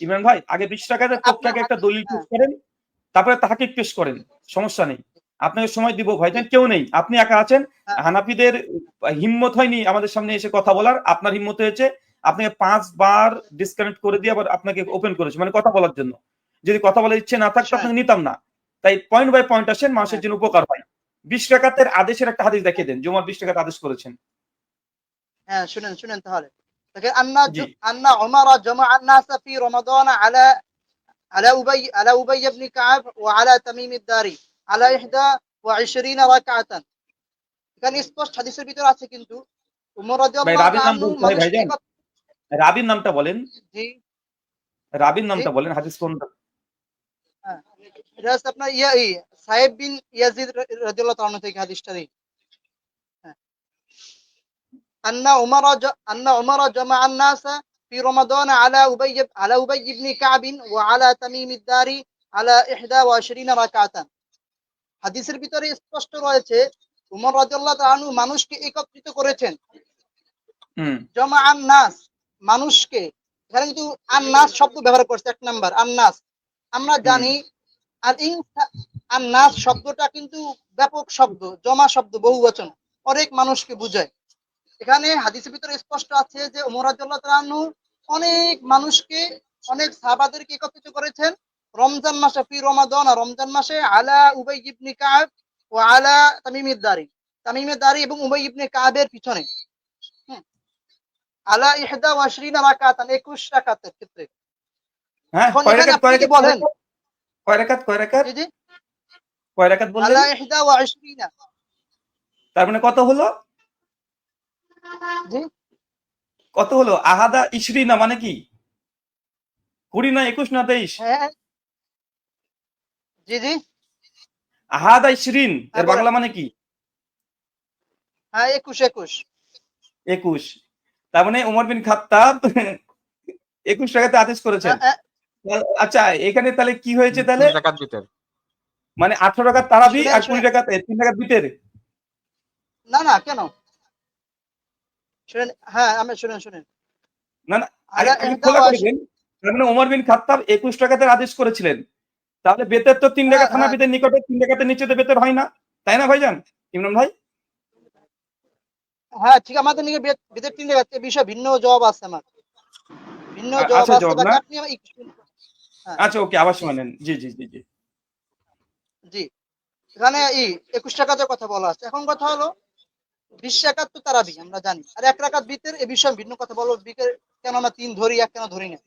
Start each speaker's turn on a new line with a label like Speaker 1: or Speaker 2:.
Speaker 1: ইমরান ভাই আগে 20 রাকাতের পক্ষে আগে একটা দলিল পেশ করেন, তারপরে তাহকিক পেশ করেন, সমস্যা নেই। আপনাকে সময় দিব ভাইজান, কেউ নেই, আপনি একা আছেন। হানাফিদের হিম্মত হয়নি আমাদের সামনে এসে কথা বলার, আপনার হিম্মত হয়েছে। আপনাকে 5 বার ডিসকানেক্ট করে দিয়ে আবার আপনাকে ওপেন করেছে, মানে কথা বলার জন্য। যদি কথা বলার ইচ্ছে না থাকতো আপনাকে নিতাম না। তাই পয়েন্ট বাই পয়েন্ট আসেন, মানুষের জন্য উপকার হয়। 20 রাকাতের আদেশের একটা হাদিস দেখিয়ে দেন, জুমার 20 রাকাত আদেশ করেছেন।
Speaker 2: হ্যাঁ শুনেন তাহলে। দেখেন আন্না উমর জামা الناس في رمضان على أبي بن كعب وعلى تميم الداري على 21 ركعة। এখানে স্পষ্ট হাদিসের ভিতর আছে কিন্তু উমর রাদিয়াল্লাহু তাআলা আনহু মানুষকে
Speaker 1: রাবির নামটা বলেন।
Speaker 2: জি
Speaker 1: রাবির নামটা বলেন, হাদিস কোনটা?
Speaker 2: হ্যাঁ এটা হচ্ছে আপনার সাহেব বিন ইয়াজিদ রাদিয়াল্লাহু তাআলা থেকে হাদিসটা দেই। أن عمر جمع الناس في رمضان على أبي بن كعب وعلى تميم الداري على 21 ركعة। হাদিসের ভিতরে স্পষ্ট রয়েছে উমর রাদিয়াল্লাহু তাআলা আনহু মানুষকে একত্রিত করেছেন। জমা আন-নাস, মানুষকে, এখানে কিন্তু আন-নাস শব্দ ব্যবহার করছে। এক নাম্বার আন-নাস, আমরা জানি আন-নাস শব্দটা কিন্তু ব্যাপক শব্দ, জমা শব্দ, বহুবচন, অনেক মানুষকে বোঝায়। এখানে হাদিসের ভিতরে স্পষ্ট আছে যে ওমর রাদিয়াল্লাহু তাআলা আনহু অনেক মানুষকে, অনেক সাহাবাদেরকে একত্রিত করেছেন রমজান মাসে, ফি রমাদান, রমজান মাসে, আলা উবাই ইবনে কাব ও আলা তামিমিদ দারি এবং উবাই ইবনে কাবের পিছনে, আলা 21 রাকাতান, 21 রাকাতের ক্ষেত্রে।
Speaker 1: হ্যাঁ, কয় রাকাত বলেন? কয় রাকাত?
Speaker 2: জি
Speaker 1: কয় রাকাত বললেন?
Speaker 2: আলা 21।
Speaker 1: তার মানে কত হলো?
Speaker 2: জি
Speaker 1: কত হলো? আহাদা 20 না মানে কি 20 না 21 না 23?
Speaker 2: হ্যাঁ জি
Speaker 1: আহাদা 20 এর বাংলা মানে কি?
Speaker 2: হ্যাঁ
Speaker 1: 21। তার মানে ওমর বিন খাত্তাব 21 রাকাতে আদেশ করেছেন। আচ্ছা, এখানে তাহলে কি হয়েছে তাহলে?
Speaker 3: রাকাত বিতর,
Speaker 1: মানে 18 রাকাত তারাবি আর 20 রাকাত 3 রাকাত বিতর।
Speaker 2: না কেন শুনেন, হ্যাঁ আমি শুনেন
Speaker 1: না আগে খোলা করে দেন। তার মানে ওমর বিন খাত্তাব 21 রাকাতের আদেশ করেছিলেন, তাহলে বেতের তো 3 রাকাত হানাফিদের নিকটে, 3 রাকাতের নিচে তো বেতের হয় না, তাই না ভাইজান ইমরান ভাই?
Speaker 2: হ্যাঁ ঠিক, আমাদের নিকে বেতের 3 রাকাত, এই বিষয়ে ভিন্ন জবাব আছে আমার, ভিন্ন জবাব আছে। বাকি আপনি
Speaker 1: আচ্ছা ওকে, আবার শুনেন। জি
Speaker 2: এখানে 21 রাকাতের কথা বলা আছে। এখন কথা হলো 20 রাকাত তো তারাবি আমরা জানি, আর 1 রাকাত বিতের, এই বিষয়ে ভিন্ন কথা বলবো। বিকের কেন না 3 ধরি, 1 কেন ধরি না,